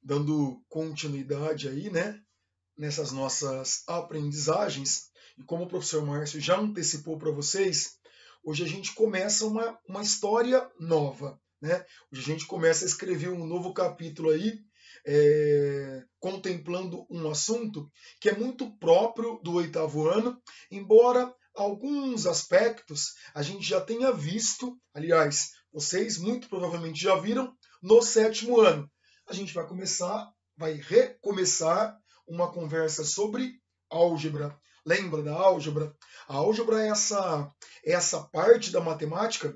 dando continuidade aí, né, nessas nossas aprendizagens. E como o professor Márcio já antecipou para vocês, hoje a gente começa uma história nova, né? Hoje a gente começa a escrever um novo capítulo aí, contemplando um assunto que é muito próprio do 8º ano, embora alguns aspectos a gente já tenha visto, aliás, vocês muito provavelmente já viram no 7º ano. A gente vai recomeçar uma conversa sobre álgebra. Lembra da álgebra? A álgebra é essa parte da matemática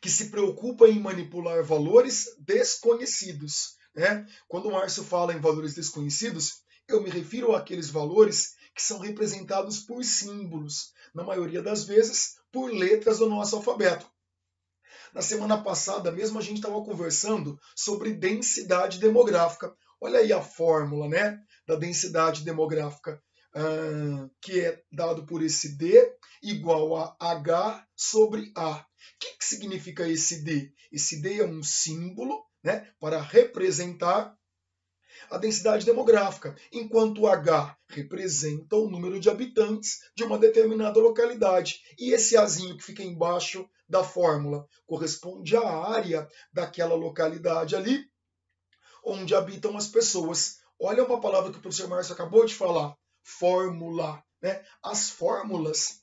que se preocupa em manipular valores desconhecidos, né? Quando o Márcio fala em valores desconhecidos, eu me refiro àqueles valores que são representados por símbolos, na maioria das vezes por letras do nosso alfabeto. Na semana passada mesmo a gente estava conversando sobre densidade demográfica. Olha aí a fórmula, né, da densidade demográfica, que é dado por esse D igual a H sobre A. O que significa esse D? Esse D é um símbolo, né, para representar a densidade demográfica, enquanto o H representa o número de habitantes de uma determinada localidade. E esse Azinho que fica embaixo da fórmula corresponde à área daquela localidade ali onde habitam as pessoas. Olha uma palavra que o professor Márcio acabou de falar, fórmula, né? As fórmulas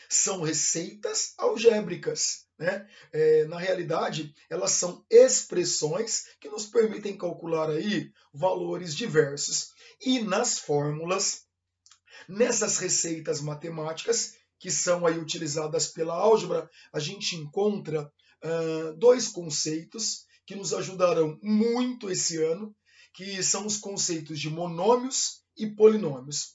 são receitas algébricas, né? Na realidade, elas são expressões que nos permitem calcular aí valores diversos. E nas fórmulas, nessas receitas matemáticas, que são aí utilizadas pela álgebra, a gente encontra dois conceitos que nos ajudarão muito esse ano, que são os conceitos de monômios e polinômios.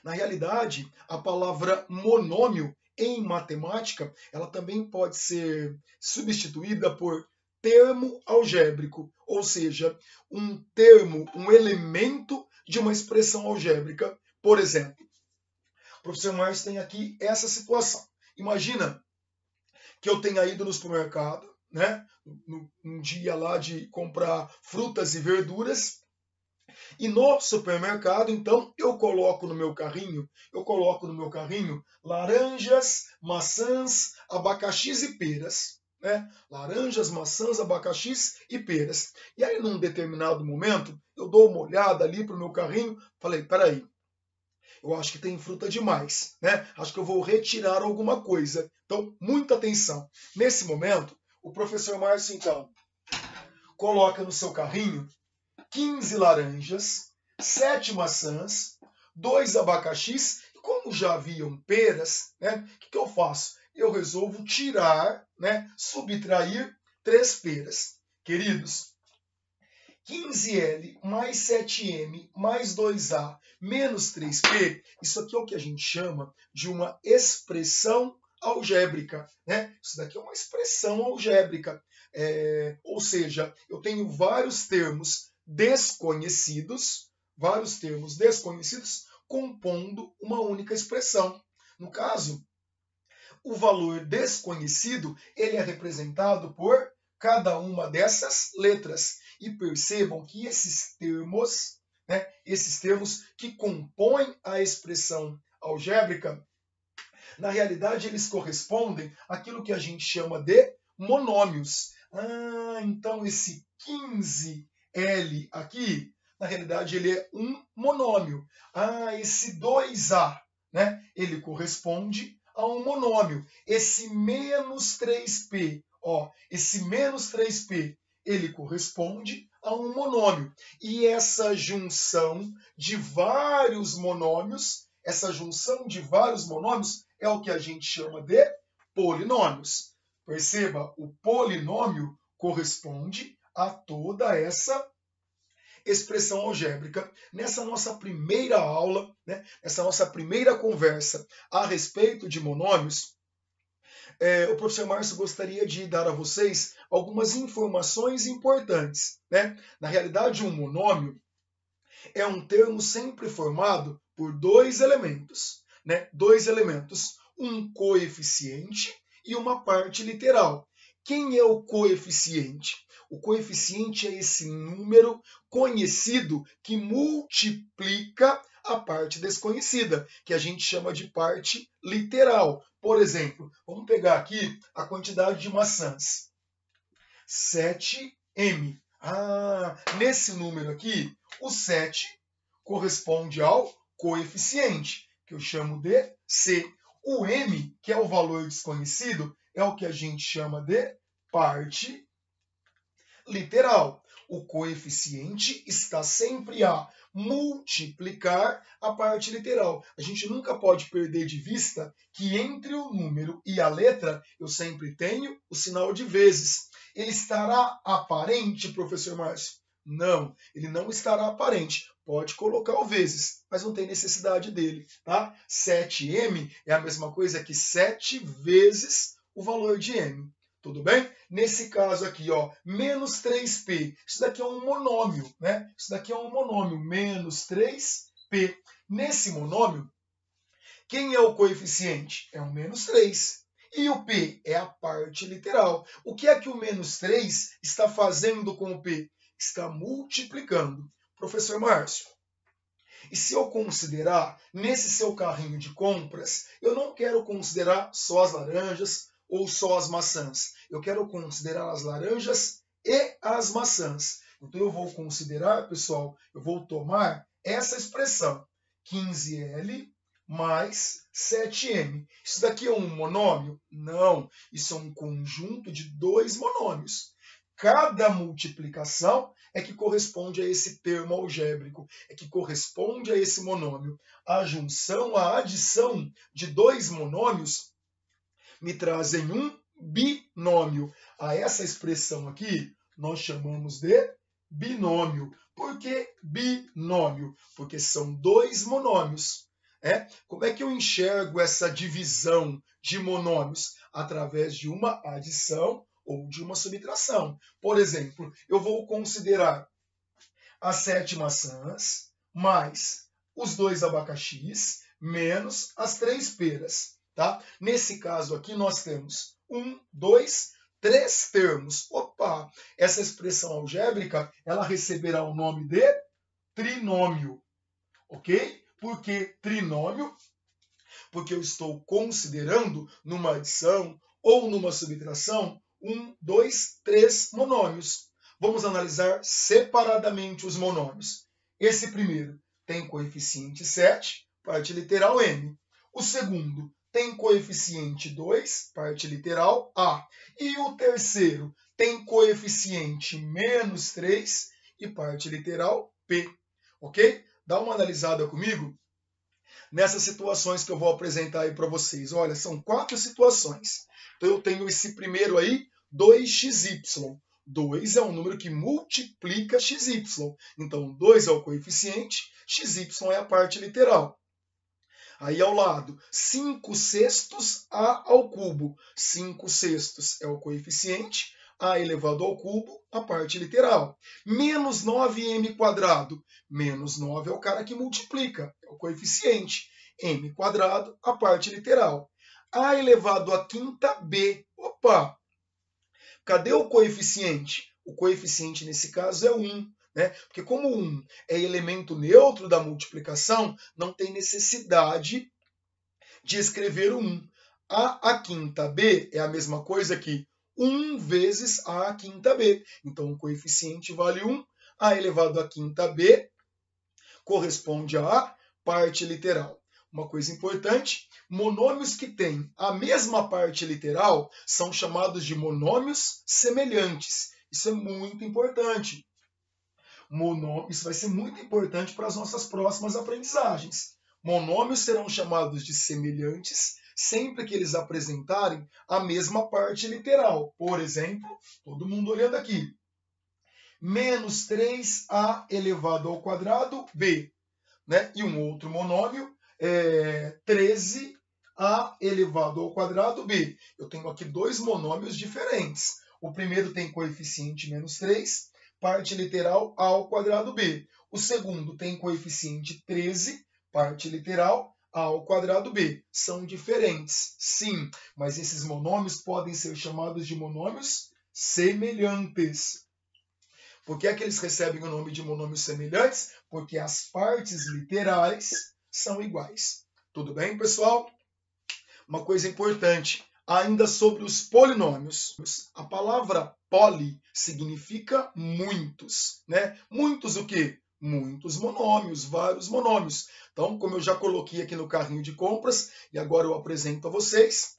Na realidade, a palavra monômio em matemática, ela também pode ser substituída por termo algébrico, ou seja, um termo, um elemento de uma expressão algébrica. Por exemplo, o professor Márcio tem aqui essa situação. Imagina que eu tenha ido no supermercado, né, um dia lá de comprar frutas e verduras, e no supermercado, então, eu coloco no meu carrinho laranjas, maçãs, abacaxis e peras. Né? Laranjas, maçãs, abacaxis e peras. E aí, num determinado momento, eu dou uma olhada ali para o meu carrinho, falei, peraí, eu acho que tem fruta demais, né? Acho que eu vou retirar alguma coisa. Então, muita atenção. Nesse momento, o professor Márcio, então, coloca no seu carrinho 15 laranjas, 7 maçãs, 2 abacaxis, e como já haviam peras, né, o que eu faço? Eu resolvo tirar, né, subtrair 3 peras. Queridos, 15L mais 7M mais 2A menos 3P, isso aqui é o que a gente chama de uma expressão algébrica. Né? Isso daqui é uma expressão algébrica. Ou seja, eu tenho vários termos desconhecidos compondo uma única expressão. No caso, o valor desconhecido ele é representado por cada uma dessas letras. E percebam que esses termos que compõem a expressão algébrica, na realidade eles correspondem àquilo que a gente chama de monômios. Então esse 15L aqui, na realidade ele é um monômio. Esse 2A, né, ele corresponde a um monômio. Esse menos 3P, esse menos 3P, ele corresponde a um monômio. E essa junção de vários monômios, é o que a gente chama de polinômios. Perceba, o polinômio corresponde a toda essa expressão algébrica. Nessa nossa primeira aula, né, nessa nossa primeira conversa a respeito de monômios, o professor Márcio gostaria de dar a vocês algumas informações importantes. Né? Na realidade, um monômio é um termo sempre formado por dois elementos. Né? Dois elementos, um coeficiente e uma parte literal. Quem é o coeficiente? O coeficiente é esse número conhecido que multiplica a parte desconhecida, que a gente chama de parte literal. Por exemplo, vamos pegar aqui a quantidade de maçãs. 7m. Nesse número aqui, o 7 corresponde ao coeficiente, que eu chamo de C. O m, que é o valor desconhecido, é o que a gente chama de parte literal. O coeficiente está sempre a multiplicar a parte literal. A gente nunca pode perder de vista que entre o número e a letra eu sempre tenho o sinal de vezes. Ele estará aparente, professor Márcio? Não, ele não estará aparente. Pode colocar o vezes, mas não tem necessidade dele, tá? 7m é a mesma coisa que 7 vezes o valor de m. Tudo bem? Nesse caso aqui, ó, menos 3p. Isso daqui é um monômio, né? Isso daqui é um monômio, menos 3p. Nesse monômio, quem é o coeficiente? É o menos 3. E o p é a parte literal. O que é que o menos 3 está fazendo com o p? Está multiplicando. Professor Márcio, e se eu considerar, nesse seu carrinho de compras, eu não quero considerar só as laranjas ou só as maçãs. Eu quero considerar as laranjas e as maçãs. Então eu vou considerar, pessoal, eu vou tomar essa expressão, 15L mais 7M. Isso daqui é um monômio? Não, isso é um conjunto de dois monômios. Cada multiplicação é que corresponde a esse termo algébrico, é que corresponde a esse monômio. A junção, a adição de dois monômios me trazem um binômio. A essa expressão aqui nós chamamos de binômio. Por que binômio? Porque são dois monômios. Como é que eu enxergo essa divisão de monômios? Através de uma adição ou de uma subtração. Por exemplo, eu vou considerar as 7 maçãs mais os 2 abacaxis menos as 3 peras. Tá? Nesse caso aqui, nós temos 1, 2, 3 termos. Opa! Essa expressão algébrica ela receberá o nome de trinômio. Ok? Por que trinômio? Porque eu estou considerando numa adição ou numa subtração 1, 2, 3 monômios. Vamos analisar separadamente os monômios. Esse primeiro tem coeficiente 7, parte literal m. O segundo tem coeficiente 2, parte literal a. E o terceiro tem coeficiente menos 3 e parte literal p. Ok? Dá uma analisada comigo nessas situações que eu vou apresentar aí para vocês. Olha, são 4 situações. Então eu tenho esse primeiro aí, 2xy. 2 é um número que multiplica xy. Então 2 é o coeficiente, xy é a parte literal. Aí ao lado, 5 sextos a ao cubo. 5 sextos é o coeficiente, a elevado ao cubo, a parte literal. Menos 9m quadrado. Menos 9 é o cara que multiplica, é o coeficiente. M quadrado, a parte literal. A elevado à quinta b. Opa! Cadê o coeficiente? O coeficiente nesse caso é 1. Porque como 1 é elemento neutro da multiplicação, não tem necessidade de escrever o 1. A quinta b é a mesma coisa que 1 vezes a quinta b. Então o coeficiente vale 1. A elevado à quinta b corresponde à parte literal. Uma coisa importante, monômios que têm a mesma parte literal são chamados de monômios semelhantes. Isso é muito importante. Isso vai ser muito importante para as nossas próximas aprendizagens. Monômios serão chamados de semelhantes sempre que eles apresentarem a mesma parte literal. Por exemplo, todo mundo olhando aqui. Menos 3a elevado ao quadrado b. E um outro monômio é 13a elevado ao quadrado b. Eu tenho aqui dois monômios diferentes. O primeiro tem coeficiente menos 3, parte literal a ao quadrado b. O segundo tem coeficiente 13, parte literal a ao quadrado b. São diferentes, sim, mas esses monômios podem ser chamados de monômios semelhantes. Por que é que eles recebem o nome de monômios semelhantes? Porque as partes literais são iguais. Tudo bem, pessoal? Uma coisa importante, ainda sobre os polinômios. A palavra poli significa muitos, né? Muitos o quê? Muitos monômios, vários monômios. Então, como eu já coloquei aqui no carrinho de compras, e agora eu apresento a vocês,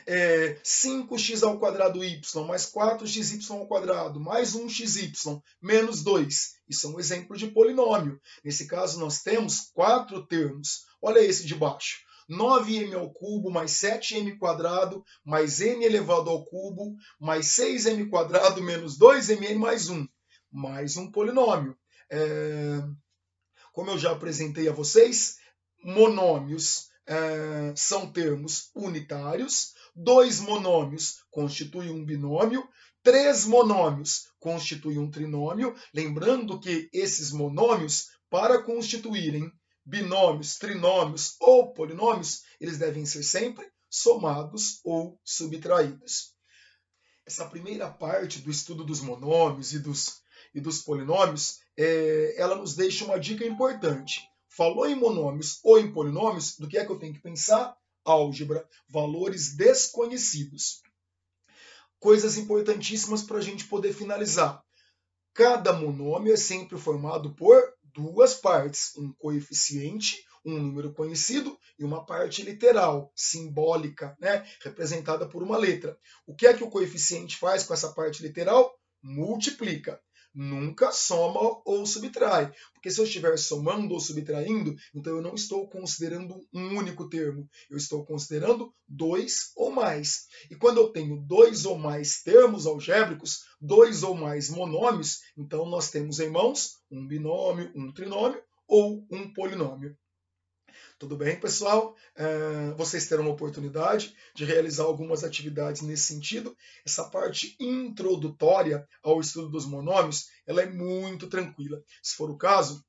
5x ao quadrado y mais 4xy ao quadrado mais 1xy menos 2. Isso é um exemplo de polinômio. Nesse caso, nós temos 4 termos. Olha esse de baixo. 9m ao cubo mais 7m quadrado mais m elevado ao cubo mais 6m quadrado menos 2mn mais 1. Mais um polinômio. Como eu já apresentei a vocês, monômios são termos unitários. 2 monômios constituem um binômio. 3 monômios constituem um trinômio. Lembrando que esses monômios, para constituírem binômios, trinômios ou polinômios, eles devem ser sempre somados ou subtraídos. Essa primeira parte do estudo dos monômios e dos polinômios, ela nos deixa uma dica importante. Falou em monômios ou em polinômios, do que é que eu tenho que pensar? Álgebra, valores desconhecidos. Coisas importantíssimas para a gente poder finalizar. Cada monômio é sempre formado por duas partes, um coeficiente, um número conhecido, e uma parte literal, simbólica, né, representada por uma letra. O que é que o coeficiente faz com essa parte literal? Multiplica. Nunca soma ou subtrai. Porque se eu estiver somando ou subtraindo, então eu não estou considerando um único termo. Eu estou considerando 2 ou mais. E quando eu tenho 2 ou mais termos algébricos, 2 ou mais monômios, então nós temos em mãos um binômio, um trinômio ou um polinômio. Tudo bem, pessoal? Vocês terão a oportunidade de realizar algumas atividades nesse sentido. Essa parte introdutória ao estudo dos monômios, ela é muito tranquila. Se for o caso,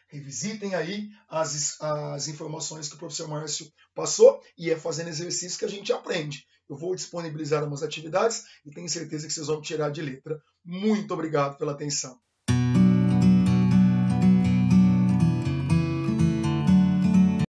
revisitem aí as informações que o professor Márcio passou e é fazendo exercício que a gente aprende. Eu vou disponibilizar umas atividades e tenho certeza que vocês vão tirar de letra. Muito obrigado pela atenção.